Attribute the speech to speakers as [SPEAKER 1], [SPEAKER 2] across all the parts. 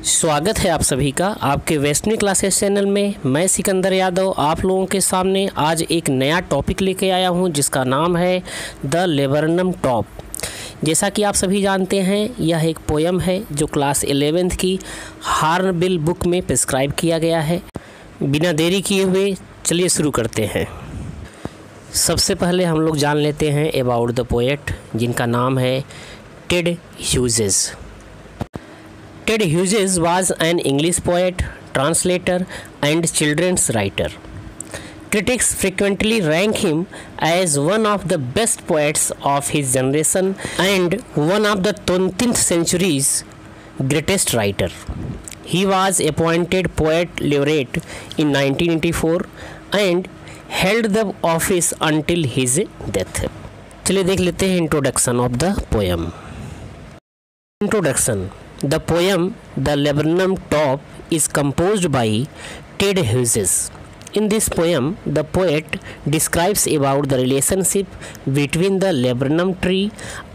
[SPEAKER 1] स्वागत है आप सभी का आपके वेस्टर्न क्लासेस चैनल में। मैं सिकंदर यादव आप लोगों के सामने आज एक नया टॉपिक लेके आया हूं जिसका नाम है द लेबरनम टॉप। जैसा कि आप सभी जानते हैं यह एक पोयम है जो क्लास 11th की हॉर्नबिल बुक में प्रिस्क्राइब किया गया है। बिना देरी किए हुए चलिए शुरू करते हैं। सबसे पहले हम लोग जान लेते हैं अबाउट द पोएट जिनका नाम है Ted Hughes. Ted Hughes was an English poet, translator, and children's writer. Critics frequently rank him as one of the best poets of his generation and one of the 20th century's greatest writer. He was appointed poet laureate in 1984 and held the office until his death. चलिए देख लेते हैं introduction of the poem. Introduction. The poem The Laburnum Top is composed by Ted Hughes. In this poem, the poet describes about the relationship between the laburnum tree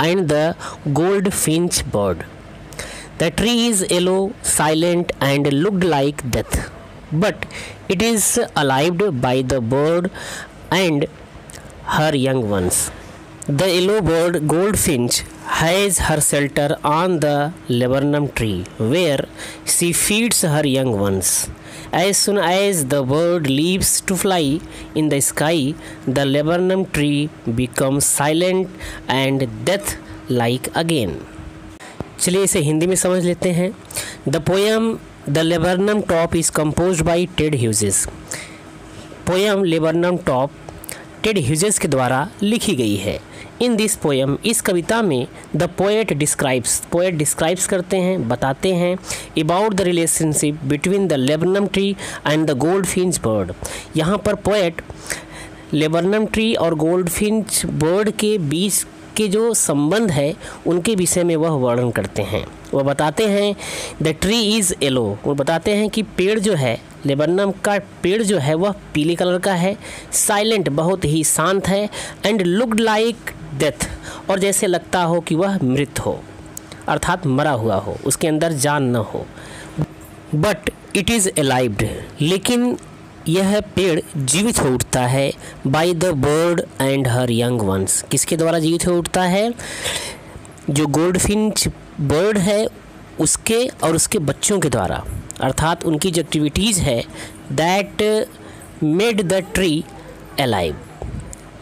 [SPEAKER 1] and the goldfinch bird. The tree is yellow, silent, and looked like death, but it is alive by the bird and her young ones. The yellow bird goldfinch has her shelter on the laburnum tree where she feeds her young ones. As soon as the bird leaves to fly in the sky, the laburnum tree becomes silent and death-like again. चलिए इसे हिंदी में समझ लेते हैं। The poem The Laburnum Top is composed by Ted Hughes. Poem laburnum top Ted Hughes के द्वारा लिखी गई है। इन दिस पोएम इस कविता में द पोएट डिस्क्राइब्स करते हैं, बताते हैं about the relationship between the laburnum tree and the goldfinch bird. यहाँ पर पोएट लेबरनम ट्री और गोल्डफिंच बर्ड के बीच के जो संबंध है उनके विषय में वह वर्णन करते हैं। वह बताते हैं द ट्री इज़ येलो। वो बताते हैं कि पेड़ जो है लेबरनम का पेड़ जो है वह पीले कलर का है, साइलेंट बहुत ही शांत है, एंड लुक्ड लाइक डेथ और जैसे लगता हो कि वह मृत हो अर्थात मरा हुआ हो, उसके अंदर जान न हो। बट इट इज़ अलाइव्ड, लेकिन यह पेड़ जीवित हो उठता है by the bird and her young once. किसके द्वारा जीवित हो उठता है? जो गोल्डफिंच बर्ड है उसके और उसके बच्चों के द्वारा, अर्थात उनकी जो एक्टिविटीज़ है that made the tree alive.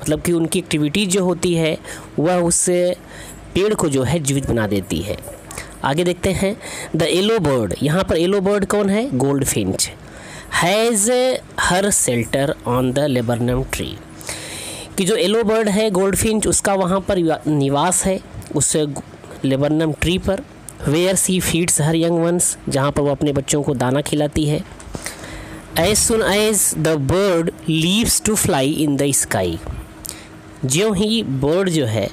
[SPEAKER 1] मतलब कि उनकी एक्टिविटीज़ जो होती है वह उस पेड़ को जो है जीवित बना देती है। आगे देखते हैं द येलो बर्ड। यहाँ पर येलो बर्ड कौन है? Goldfinch. Has her shelter on the laburnum tree. कि जो येलो बर्ड है गोल्डफिंच उसका वहाँ पर निवास है उस लेबरनम ट्री पर। Where she feeds her young ones, जहाँ पर वो अपने बच्चों को दाना खिलाती है। As soon as the bird leaves to fly in the sky. ज्यों ही बर्ड जो है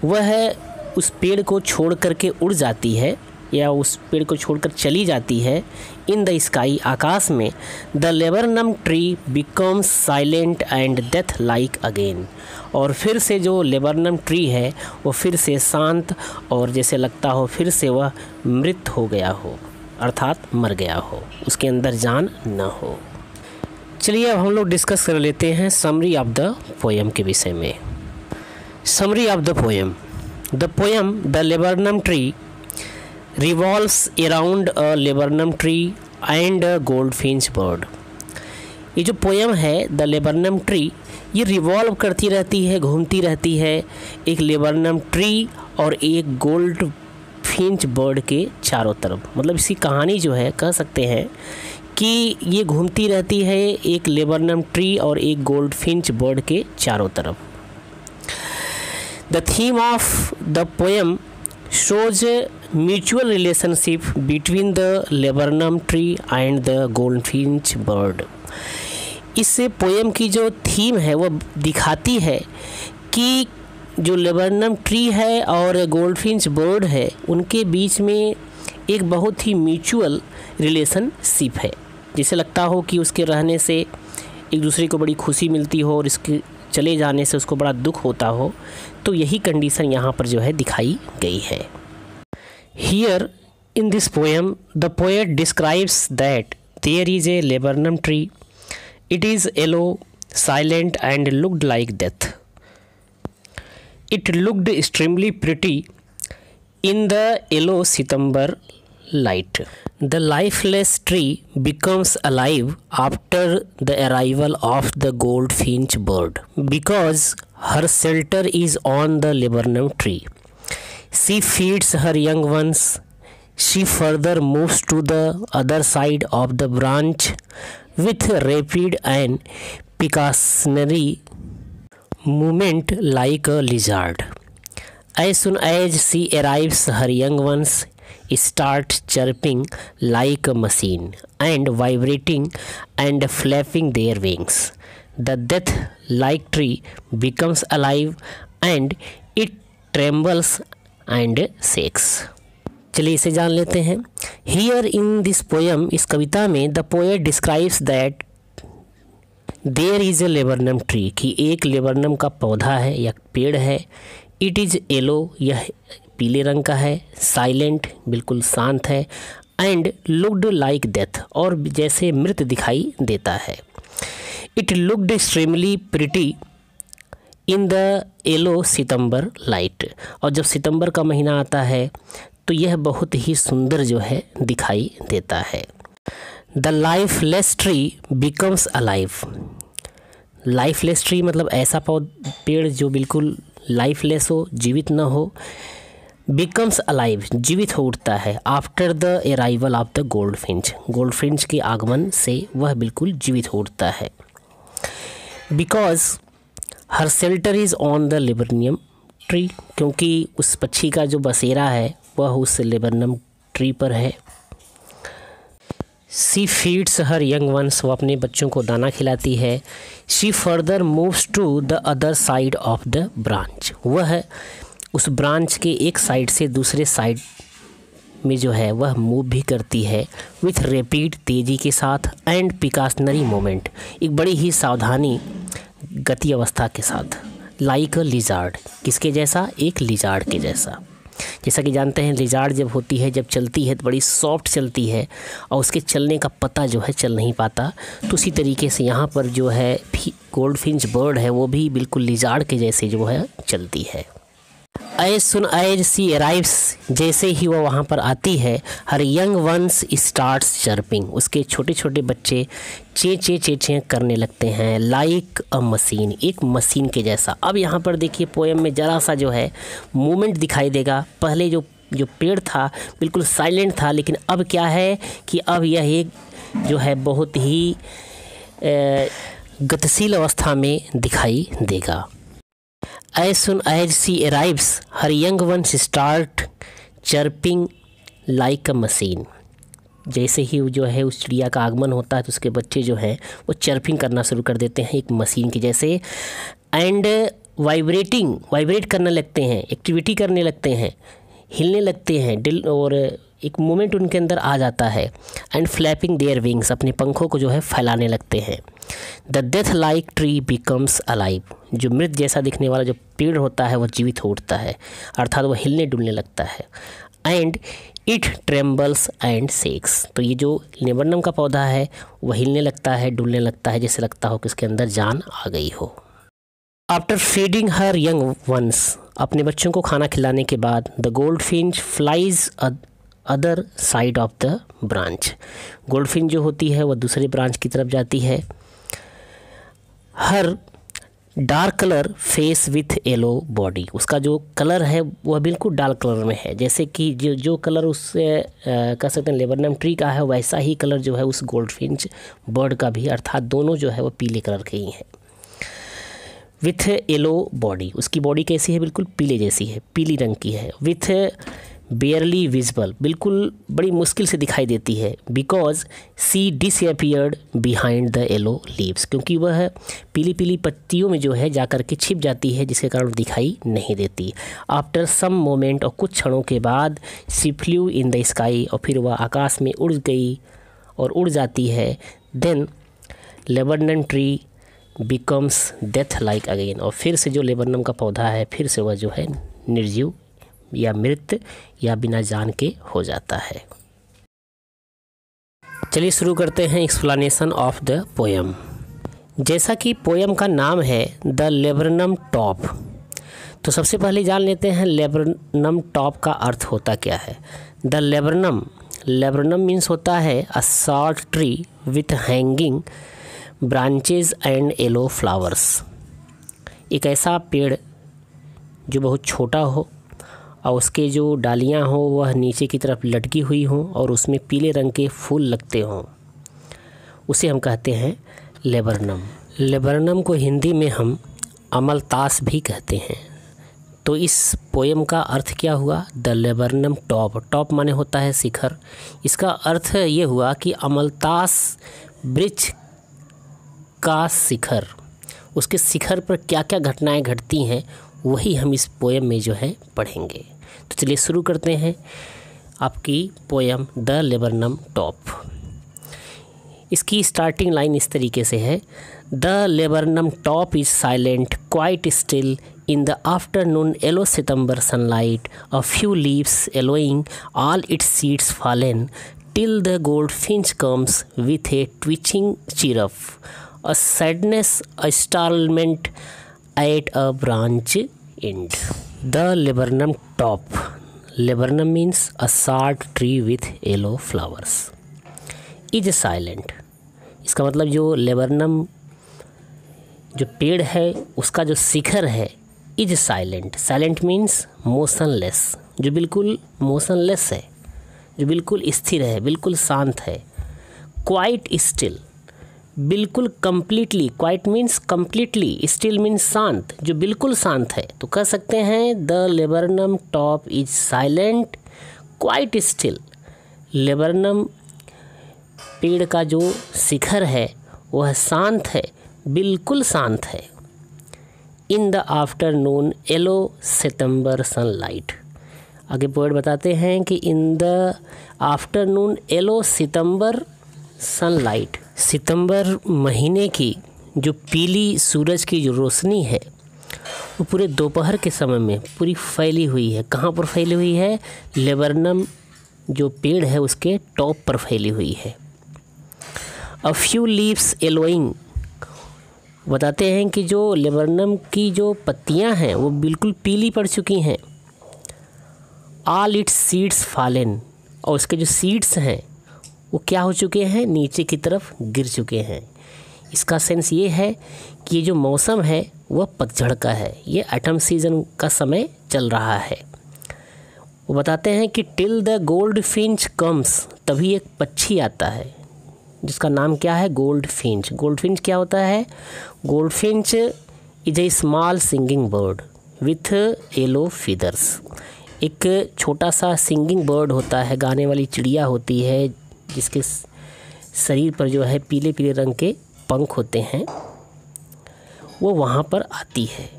[SPEAKER 1] वह उस पेड़ को छोड़ करके उड़ जाती है या उस पेड़ को छोड़कर चली जाती है इन द स्काई, आकाश में, the laburnum tree becomes silent and death like again. और फिर से जो लेबरनम ट्री है वो फिर से शांत और जैसे लगता हो फिर से वह मृत हो गया हो अर्थात मर गया हो, उसके अंदर जान न हो। चलिए अब हम लोग डिस्कस कर लेते हैं समरी ऑफ द पोएम के विषय में। Summary of the poem. The poem the laburnum tree revolves around a laburnum tree and a goldfinch bird. ये जो पोएम है द लेबरनम ट्री ये रिवॉल्व करती रहती है, घूमती रहती है एक लेबरनम ट्री और एक गोल्डफिंच बर्ड के चारों तरफ। मतलब इसकी कहानी जो है कह सकते हैं कि ये घूमती रहती है एक लेबरनम ट्री और एक गोल्डफिंच बर्ड के चारों तरफ। The theme of the poem shows a mutual relationship between the laburnum tree and the goldfinch bird. इससे पोएम की जो थीम है वो दिखाती है कि जो लेबरनम ट्री है और गोल्डफिंच बर्ड है उनके बीच में एक बहुत ही म्यूचुअल रिलेशनशिप है। जिसे लगता हो कि उसके रहने से एक दूसरे को बड़ी खुशी मिलती हो और इसके चले जाने से उसको बड़ा दुख होता हो, तो यही कंडीशन यहाँ पर जो है दिखाई गई है। Here In this poem, the poet describes that there is a laburnum tree. It is yellow, silent, and looked like death. It looked extremely pretty in the yellow September light. The lifeless tree becomes alive after the arrival of the goldfinch bird because her shelter is on the laburnum tree. She feeds her young ones. She further moves to the other side of the branch with rapid and precautionary movement like a lizard. As soon as she arrives, her young ones start chirping like a machine and vibrating and flapping their wings. The death-like tree becomes alive and it trembles and shakes. चलिए इसे जान लेते हैं. Here in this poem, इस कविता में the poet describes that there is a laburnum tree, कि एक laburnum का पौधा है या पेड़ है. इट इज़ येलो, यह पीले रंग का है. साइलेंट, बिल्कुल शांत है. एंड लुक्ड लाइक डेथ, और जैसे मृत दिखाई देता है. It looked extremely pretty in the yellow September light, और जब सितंबर का महीना आता है तो यह बहुत ही सुंदर जो है दिखाई देता है. The lifeless tree becomes alive. Lifeless tree मतलब ऐसा पेड़ जो बिल्कुल लाइफलेस हो, जीवित न हो. बिकम्स अलाइव, जीवित हो उठता है. After the arrival of the goldfinch, goldfinch के आगमन से वह बिल्कुल जीवित हो उठता है. Because her shelter is on the laburnum tree, क्योंकि उस पक्षी का जो बसेरा है वह उस लेबरनम ट्री पर है. She feeds her young ones, वो अपने बच्चों को दाना खिलाती है. She further moves to the other side of the branch, वह उस ब्रांच के एक साइड से दूसरे साइड में जो है वह मूव भी करती है. विथ रैपिड, तेज़ी के साथ. एंड प्रिकॉशनरी मोमेंट, एक बड़ी ही सावधानी गति अवस्था के साथ. लाइक अ लिजार्ड, किसके जैसा? एक लिजार्ड के जैसा. जैसा कि जानते हैं लिजार्ड जब होती है, जब चलती है तो बड़ी सॉफ्ट चलती है और उसके चलने का पता जो है चल नहीं पाता. तो उसी तरीके से यहाँ पर जो है गोल्डफिंच बर्ड है वो भी बिल्कुल लिजार्ड के जैसे जो है चलती है. एज सुन एज सी अराइव्स, जैसे ही वह वहाँ पर आती है, हर यंग वंस स्टार्ट्स चर्पिंग, उसके छोटे छोटे बच्चे चे करने लगते हैं. लाइक अ मशीन, एक मशीन के जैसा. अब यहाँ पर देखिए पोएम में ज़रा सा जो है मूवमेंट दिखाई देगा. पहले जो पेड़ था बिल्कुल साइलेंट था, लेकिन अब क्या है कि अब यह एक जो है बहुत ही गतिशील अवस्था में दिखाई देगा. As soon as she arrives, her young ones start chirping like a machine. जैसे ही जो है उस चिड़िया का आगमन होता है तो उसके बच्चे जो हैं वो चर्पिंग करना शुरू कर देते हैं एक मशीन के जैसे. एंड वाइब्रेट करने लगते हैं, एक्टिविटी करने लगते हैं, हिलने लगते हैं, और एक मोमेंट उनके अंदर आ जाता है. एंड फ्लैपिंग देयर विंग्स, अपने पंखों को जो है फैलाने लगते हैं. The death like tree becomes alive, जो मृत जैसा दिखने वाला जो पेड़ होता है वह जीवित हो उठता है, अर्थात वह हिलने डुलने लगता है. And it trembles and shakes, तो ये जो लेबरनम का पौधा है वह हिलने लगता है, डुलने लगता है, जैसे लगता हो कि उसके अंदर जान आ गई हो. आफ्टर फीडिंग हर यंग वंस, अपने बच्चों को खाना खिलाने के बाद, the goldfinch flies other side of the branch, goldfinch जो होती है वह दूसरे ब्रांच की तरफ जाती है. Her dark colour face with yellow body, उसका जो कलर है वह बिल्कुल डार्क कलर में है. जैसे कि जो कलर उससे कह सकते हैं लेबरनम ट्री का है, वैसा ही कलर जो है उस गोल्डफिंच बर्ड का भी, अर्थात दोनों जो है वो पीले कलर के ही हैं. विथ येलो बॉडी, उसकी बॉडी कैसी है? बिल्कुल पीले जैसी है, पीली रंग की है. विथ बेयरली विजिबल, बिल्कुल बड़ी मुश्किल से दिखाई देती है. Because she disappeared behind the yellow leaves, क्योंकि वह पीली पीली पत्तियों में जो है जाकर के छिप जाती है, जिसके कारण दिखाई नहीं देती. आफ्टर सम मोमेंट, और कुछ क्षणों के बाद, सी फ्लू इन द स्काई, और फिर वह आकाश में उड़ गई और उड़ जाती है. Then laburnum tree becomes death like again, और फिर से जो लेबरनम का पौधा है फिर से वह जो है निर्जीव या मृत या बिना जान के हो जाता है। चलिए शुरू करते हैं एक्सप्लेनेशन ऑफ द पोएम। जैसा कि पोएम का नाम है द लेबरनम टॉप, तो सबसे पहले जान लेते हैं लेबरनम टॉप का अर्थ होता क्या है। द लेबरनम मीन्स होता है a short tree with hanging branches and yellow flowers. एक ऐसा पेड़ जो बहुत छोटा हो और उसके जो डालियां हो वह नीचे की तरफ लटकी हुई हों और उसमें पीले रंग के फूल लगते हों, उसे हम कहते हैं लेबरनम। लेबरनम को हिंदी में हम अमलतास भी कहते हैं। तो इस पोएम का अर्थ क्या हुआ, द लेबरनम टॉप। टॉप माने होता है शिखर। इसका अर्थ ये हुआ कि अमलतास वृक्ष का शिखर, उसके शिखर पर क्या क्या घटनाएं घटती हैं वही हम इस पोएम में जो है पढ़ेंगे। तो चलिए शुरू करते हैं आपकी पोएम द लेबरनम टॉप। इसकी स्टार्टिंग लाइन इस तरीके से है, the laburnum top is silent quite still in the afternoon yellow September sunlight, a few leaves yellowing all its seeds fallen till the gold finch comes with a twitching chirp, a sadness a startlement at a branch end. The laburnum top. Laburnum means a short tree with yellow flowers. Is silent. इसका मतलब जो laburnum जो पेड़ है उसका जो शिखर है is silent. Silent means motionless, जो बिल्कुल मोशनलेस है, जो बिल्कुल स्थिर है, बिल्कुल शांत है। क्वाइट स्टिल, बिल्कुल completely, quite means completely, still means शांत, जो बिल्कुल शांत है। तो कह सकते हैं the laburnum top is silent quite still. Laburnum पेड़ का जो शिखर है वह शांत है, बिल्कुल शांत है। In the afternoon yellow September sunlight. आगे पोएट बताते हैं कि in the afternoon yellow September sunlight, सितंबर महीने की जो पीली सूरज की जो रोशनी है वो पूरे दोपहर के समय में पूरी फैली हुई है। कहाँ पर फैली हुई है, लेबरनम जो पेड़ है उसके टॉप पर फैली हुई है। अ फ्यू लीव्स येलोइंग, बताते हैं कि जो लेबरनम की जो पत्तियां हैं वो बिल्कुल पीली पड़ चुकी हैं। ऑल इट्स सीड्स फॉलन, और उसके जो सीड्स हैं वो क्या हो चुके हैं, नीचे की तरफ गिर चुके हैं। इसका सेंस ये है कि ये जो मौसम है वह पतझड़ का है, ये ऑटम सीजन का समय चल रहा है। वो बताते हैं कि till the gold finch comes, तभी एक पक्षी आता है जिसका नाम क्या है, गोल्ड फिंच। गोल्ड फिंच क्या होता है, gold Finch is a small singing bird with yellow feathers. एक छोटा सा सिंगिंग बर्ड होता है, गाने वाली चिड़िया होती है जिसके शरीर पर जो है पीले पीले रंग के पंख होते हैं, वो वहाँ पर आती है।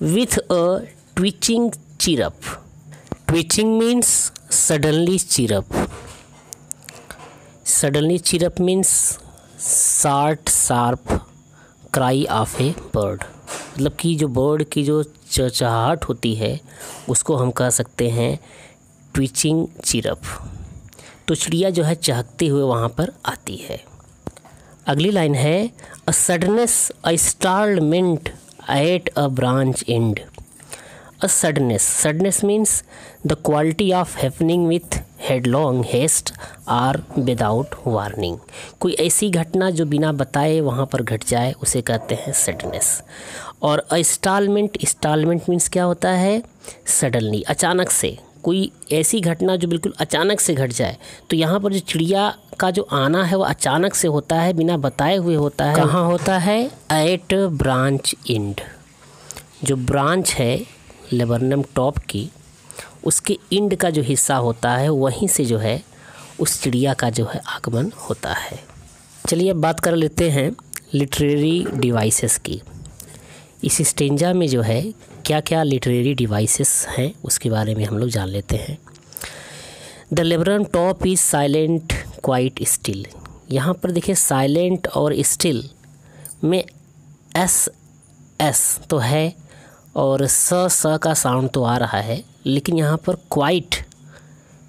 [SPEAKER 1] With a twitching chirp. Twitching means suddenly chirp. Suddenly chirp means sharp cry of A bird, मतलब कि जो बर्ड की जो चहचहाहट होती है उसको हम कह सकते हैं ट्विचिंग चिरप। तो चिड़िया जो है चहकते हुए वहाँ पर आती है। अगली लाइन है, a suddenness a startlement at a branch end. A suddenness means the quality of happening with headlong haste or without warning. कोई ऐसी घटना जो बिना बताए वहाँ पर घट जाए उसे कहते हैं सडनेस। और इंस्टॉलमेंट मीन्स क्या होता है, सडनली, अचानक से, कोई ऐसी घटना जो बिल्कुल अचानक से घट जाए। तो यहाँ पर जो चिड़िया का जो आना है वो अचानक से होता है, बिना बताए हुए होता है। कहाँ होता है, एट ब्रांच एंड। जो ब्रांच है लेबरनम टॉप की, उसके एंड का जो हिस्सा होता है वहीं से जो है उस चिड़िया का जो है आगमन होता है। चलिए अब बात कर लेते हैं लिटरेरी डिवाइसेस की। इस स्टेंजा में जो है क्या क्या लिटरेरी डिवाइसेस हैं उसके बारे में हम लोग जान लेते हैं। The laburnum top is silent quite still. यहाँ पर देखिए साइलेंट और स्टिल में एस तो है और स का साउंड तो आ रहा है, लेकिन यहाँ पर क्वाइट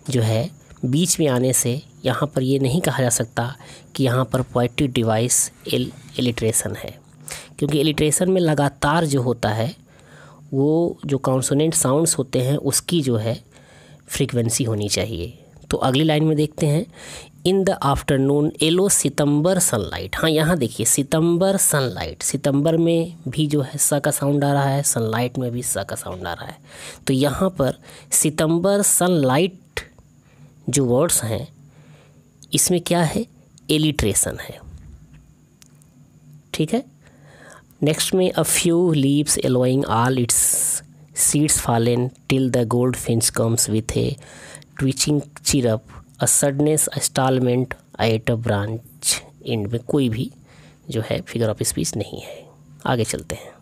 [SPEAKER 1] जो है बीच में आने से यहाँ पर ये नहीं कहा जा सकता कि यहाँ पर पोएटिक डिवाइस एलिट्रेशन है, क्योंकि एलिट्रेशन में लगातार जो होता है वो जो कॉन्सोनेंट साउंड्स होते हैं उसकी जो है फ्रीक्वेंसी होनी चाहिए। तो अगली लाइन में देखते हैं, इन the afternoon yellow September sunlight. हाँ, यहाँ देखिए सितंबर सनलाइट, सितंबर में भी जो है स का साउंड आ रहा है, सनलाइट में भी स का साउंड आ रहा है। तो यहाँ पर सितंबर सनलाइट जो वर्ड्स हैं इसमें क्या है, एलिट्रेशन है। ठीक है। नेक्स्ट में a few leaves allowing all its seeds fallen till the gold finch comes with a twitching chirp a sadness instalment at a branch and में कोई भी जो है फिगर ऑफ स्पीच नहीं है। आगे चलते हैं।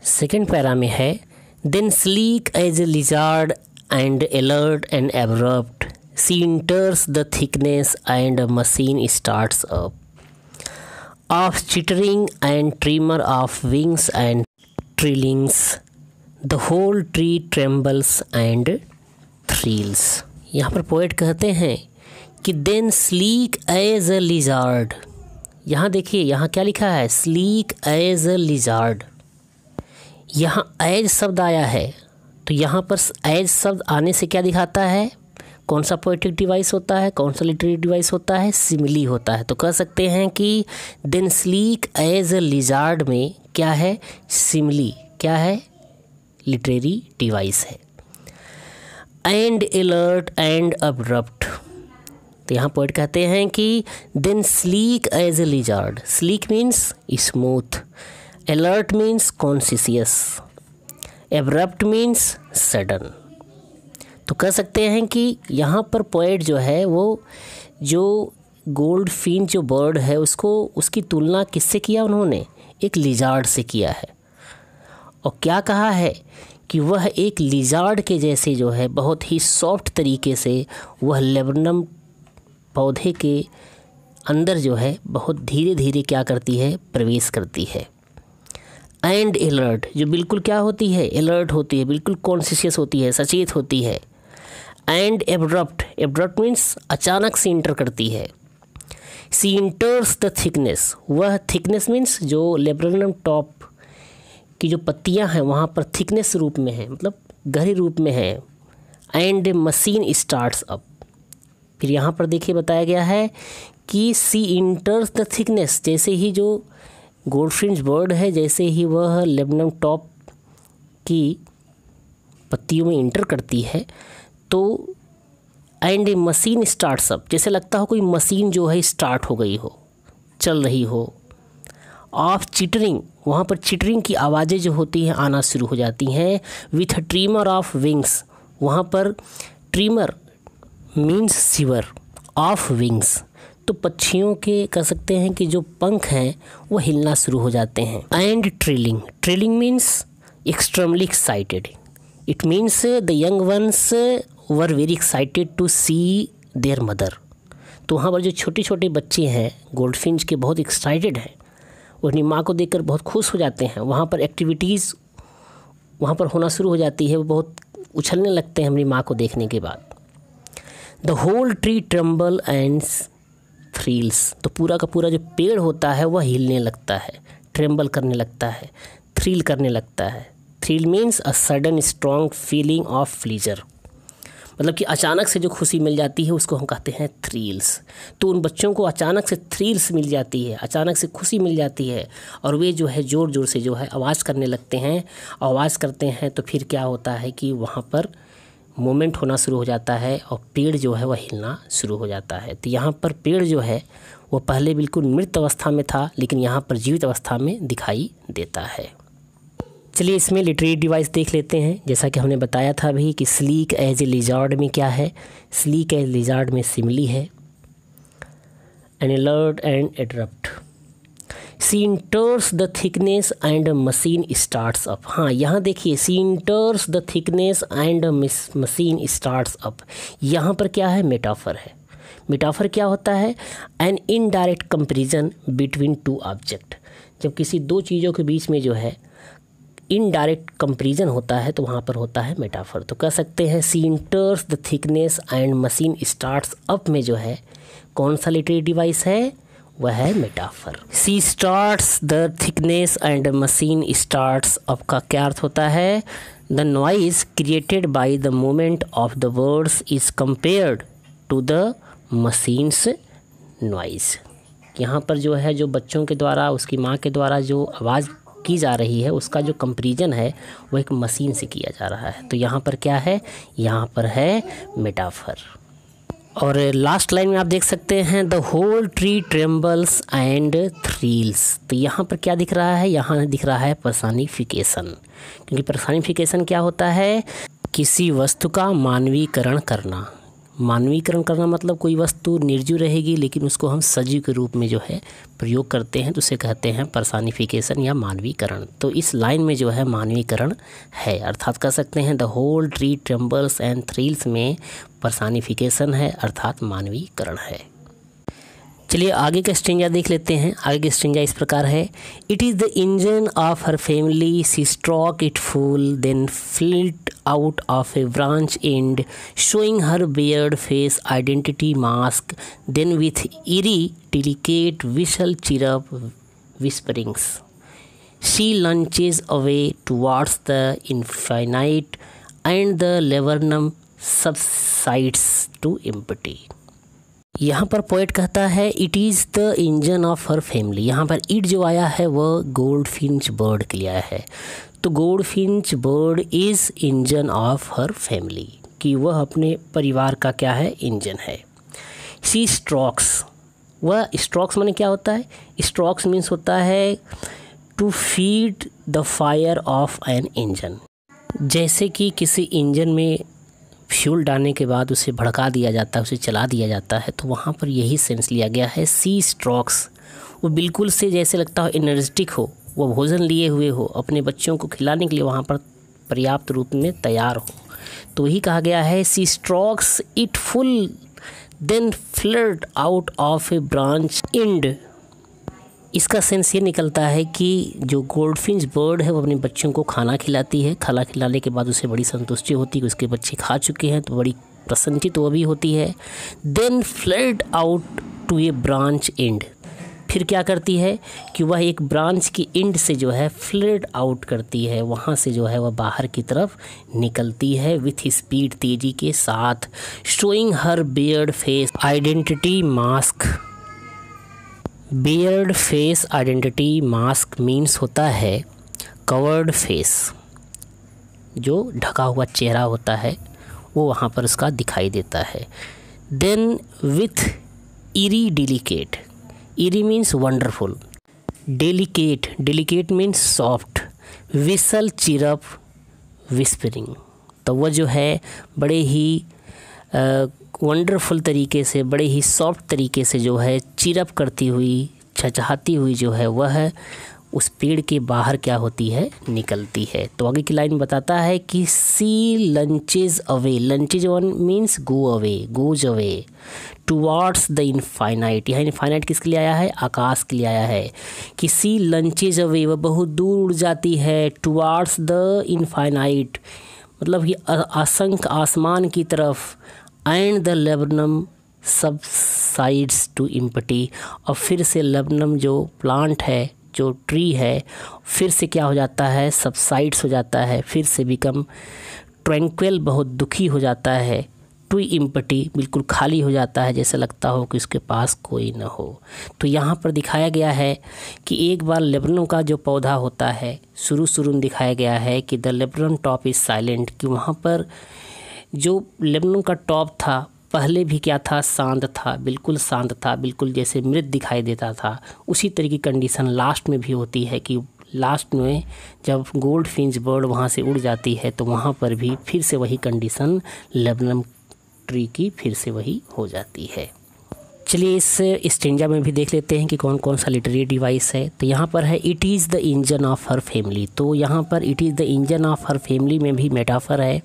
[SPEAKER 1] सेकेंड पैरा में है, then sleek as a lizard and alert and abrupt she enters the thickness and a machine starts up of chittering and tremor of wings and trillings, the whole tree trembles and thrills। यहाँ पर poet कहते हैं कि then sleek as a lizard। यहाँ देखिए, यहाँ क्या लिखा है, sleek as a lizard। यहाँ as शब्द आया है, तो यहाँ पर as शब्द आने से क्या दिखाता है, कौन सा पोएटिक डिवाइस होता है, कौन सा लिटरेरी डिवाइस होता है, सिमिली होता है। तो कह सकते हैं कि then sleek as a lizard में क्या है, सिमिली, क्या है, लिटरेरी डिवाइस है। एंड अलर्ट एंड अब्रप्ट, तो यहाँ पोएट कहते हैं कि then sleek as a lizard, sleek means smooth, alert means conscious, abrupt means sudden. तो कह सकते हैं कि यहाँ पर पोएट जो है वो जो गोल्ड फिंच जो बर्ड है उसको, उसकी तुलना किससे किया उन्होंने, एक लिजार्ड से किया है। और क्या कहा है कि वह एक लिजार्ड के जैसे जो है बहुत ही सॉफ्ट तरीके से वह लेबनम पौधे के अंदर जो है बहुत धीरे धीरे क्या करती है, प्रवेश करती है। एंड अलर्ट, जो बिल्कुल क्या होती है, अलर्ट होती है, बिल्कुल कॉन्शियस होती है, सचेत होती है। एंड एब्रप्ट, एब्रप्ट मीन्स अचानक से इंटर करती है। सी इंटर्स द थिकनेस, वह थिकनेस मीन्स जो लेबनम टॉप की जो पत्तियां हैं वहाँ पर थिकनेस रूप में है, मतलब गहरे रूप में है। एंड मशीन स्टार्ट्स अप, फिर यहाँ पर देखिए बताया गया है कि सी इंटर्स द थिकनेस, जैसे ही जो गोल्डफिंच बर्ड है जैसे ही वह लेबनम टॉप की पत्तियों में इंटर करती है तो एंड मशीन स्टार्ट्स अप, जैसे लगता हो कोई मशीन जो है स्टार्ट हो गई हो, चल रही हो। ऑफ चिटरिंग, वहाँ पर चिटरिंग की आवाज़ें जो होती हैं आना शुरू हो जाती हैं। विथ ट्रीमर ऑफ विंग्स, वहाँ पर ट्रीमर मीन्स सिवर, ऑफ विंग्स तो पक्षियों के कह सकते हैं कि जो पंख हैं वो हिलना शुरू हो जाते हैं। And trilling, trilling means extremely excited, it means the young ones were very excited to see their mother. तो वहाँ पर जो छोटे छोटे बच्चे हैं गोल्डफिंच के बहुत एक्साइटेड हैं, वो अपनी माँ को देखकर बहुत खुश हो जाते हैं। वहाँ पर एक्टिविटीज़ वहाँ पर होना शुरू हो जाती है, वो बहुत उछलने लगते हैं अपनी माँ को देखने के बाद। The whole tree tremble and thrills, तो पूरा का पूरा जो पेड़ होता है वह हिलने लगता है, ट्रेम्बल करने लगता है, थ्रिल करने लगता है। Thrill means a sudden strong feeling of pleaser, मतलब कि अचानक से जो खुशी मिल जाती है उसको हम कहते हैं थ्रिल्स। तो उन बच्चों को अचानक से थ्रिल्स मिल जाती है, अचानक से खुशी मिल जाती है और वे जो है ज़ोर ज़ोर से जो है आवाज़ करने लगते हैं। आवाज़ करते हैं तो फिर क्या होता है कि वहाँ पर मूवमेंट होना शुरू हो जाता है और पेड़ जो है वह हिलना शुरू हो जाता है। तो यहाँ पर पेड़ जो है वो पहले बिल्कुल मृत अवस्था में था, लेकिन यहाँ पर जीवित अवस्था में दिखाई देता है। चलिए इसमें लिटरेरी डिवाइस देख लेते हैं। जैसा कि हमने बताया था अभी कि स्लीक एज ए लिजार्ड में क्या है, स्लीक एज लिजार्ड में सिमिली है। An alert and adroit, she enters the thickness and machine starts up. हाँ, यहाँ देखिए she enters the thickness and machine starts up, यहाँ पर क्या है, मेटाफर है। मेटाफर क्या होता है, an indirect comparison between two object, जब किसी दो चीज़ों के बीच में जो है इनडायरेक्ट कंपैरिजन होता है तो वहाँ पर होता है मेटाफर। तो कह सकते हैं she enters the thickness and machine starts up में जो है कौन सा लिटरेरी डिवाइस है, वह है metaphor. She starts the thickness and machine starts up का क्या अर्थ होता है, the noise created by the movement of the words is compared to the machine's noise. यहाँ पर जो है जो बच्चों के द्वारा उसकी माँ के द्वारा जो आवाज़ की जा रही है उसका जो कंपैरिजन है वो एक मशीन से किया जा रहा है। तो यहाँ पर क्या है, यहाँ पर है मेटाफर। और लास्ट लाइन में आप देख सकते हैं the whole tree trembles and thrills. तो यहाँ पर क्या दिख रहा है, यहाँ दिख रहा है पर्सनिफिकेशन। क्योंकि पर्सनिफिकेशन क्या होता है, किसी वस्तु का मानवीकरण करना। मानवीकरण करना मतलब कोई वस्तु निर्जीव रहेगी लेकिन उसको हम सजीव के रूप में जो है प्रयोग करते हैं तो उसे कहते हैं पर्सनिफिकेशन या मानवीकरण। तो इस लाइन में जो है मानवीकरण है, अर्थात कह सकते हैं the whole tree trembles and thrills में पर्सनिफिकेशन है अर्थात मानवीकरण है। चलिए आगे का स्ट्रेंजा देख लेते हैं। आगे का स्ट्रेंजा इस प्रकार है, it is the engine of her family, she stroke it full then flit out of a branch end showing her beard face identity mask then with eerie delicate whistle chirp whisperings she launches away towards the infinite and the laburnum subsides to empty. यहाँ पर poet कहता है it is the engine of her family. यहाँ पर it जो आया है वह गोल्डफिंच बर्ड के लिए आया है। तो goldfinch bird is engine of her family, कि वह अपने परिवार का क्या है, इंजन है। सी स्ट्रोक्स, वह स्ट्रोक्स माने क्या होता है, स्ट्रोक्स मीन्स होता है to feed the fire of an engine. जैसे कि किसी इंजन में फ्यूल डालने के बाद उसे भड़का दिया जाता है, उसे चला दिया जाता है, तो वहाँ पर यही सेंस लिया गया है। सी स्ट्रोक्स, वो बिल्कुल से जैसे लगता हो एनर्जेटिक हो, वो भोजन लिए हुए हो, अपने बच्चों को खिलाने के लिए वहाँ पर पर्याप्त रूप में तैयार हो। तो वही कहा गया है she strokes it full then flirt out of a branch end. इसका सेंस ये निकलता है कि जो गोल्डफिंच बर्ड है वो अपने बच्चों को खाना खिलाती है, खाना खिलाने के बाद उसे बड़ी संतुष्टि होती है कि उसके बच्चे खा चुके हैं, तो बड़ी प्रसन्नचित वो भी होती है। Then flood out to a branch and, फिर क्या करती है कि वह एक ब्रांच की एंड से जो है फ्लड आउट करती है, वहाँ से जो है वह बाहर की तरफ निकलती है विथ स्पीड, तेज़ी के साथ। Showing her beard face identity mask. Beard face identity mask means होता है कवर्ड फेस, जो ढका हुआ चेहरा होता है वो वहाँ पर उसका दिखाई देता है। Then with eerie delicate, eri means wonderful, delicate, delicate means soft, whistle chirp whispering, तो वह जो है बड़े ही वंडरफुल तरीके से, बड़े ही सॉफ्ट तरीके से जो है चिरप करती हुई, चहचहाती हुई जो है वह उस पेड़ के बाहर क्या होती है, निकलती है। तो आगे की लाइन बताता है कि she launches away, launches one means go away, goes away towards the infinite. यहाँ इनफाइनाइट किसके लिए आया है, आकाश के लिए आया है। कि सी लंचेज अवे, वह बहुत दूर उड़ जाती है, टुवार्ड्स द इनफाइनाइट मतलब कि असंख्य आसमान की तरफ, and the laburnum subsides to empty, और फिर से लेबनम जो प्लांट है, जो ट्री है, फिर से क्या हो जाता है, सबसाइड्स हो जाता है, फिर से बिकम ट्रैंक्विल, बहुत दुखी हो जाता है, टू एम्प्टी बिल्कुल खाली हो जाता है, जैसे लगता हो कि उसके पास कोई न हो। तो यहाँ पर दिखाया गया है कि एक बार लेबनम का जो पौधा होता है, शुरू में दिखाया गया है कि the laburnum top is silent, कि वहाँ पर जो लेबनम का टॉप था पहले भी क्या था, शांत था, बिल्कुल शांत था, बिल्कुल जैसे मृत दिखाई देता था। उसी तरह की कंडीशन लास्ट में भी होती है कि लास्ट में जब गोल्डफिंच बर्ड वहाँ से उड़ जाती है तो वहाँ पर भी फिर से वही कंडीशन लेबनम ट्री की फिर से वही हो जाती है। चलिए इस स्टेंजा में भी देख लेते हैं कि कौन कौन सा लिटरेरी डिवाइस है। तो यहाँ पर है it is the engine of her family, तो यहाँ पर it is the engine of her family में भी मेटाफर है।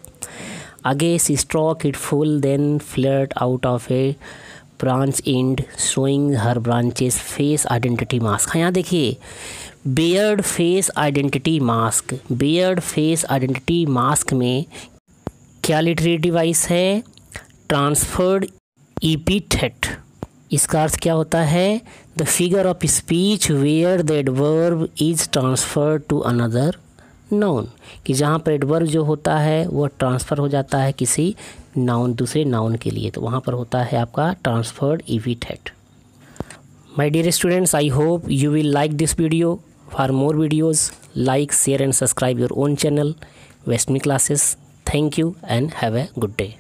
[SPEAKER 1] आगे she stroke it full then flirt out of a branch end showing her branches face identity mask. यहाँ देखिए beard face identity mask. Beard face identity mask में क्या literary device है? Transferred epithet. इसका अर्थ क्या होता है? The figure of speech where the adverb is transferred to another noun, कि जहाँ पर एडवर्ब जो होता है वो ट्रांसफ़र हो जाता है किसी नाउन, दूसरे नाउन के लिए, तो वहाँ पर होता है आपका transferred epithet. My dear students, I hope you will like this video. For more videos, like, share and subscribe your own channel, Westme Classes. Thank you and have a good day.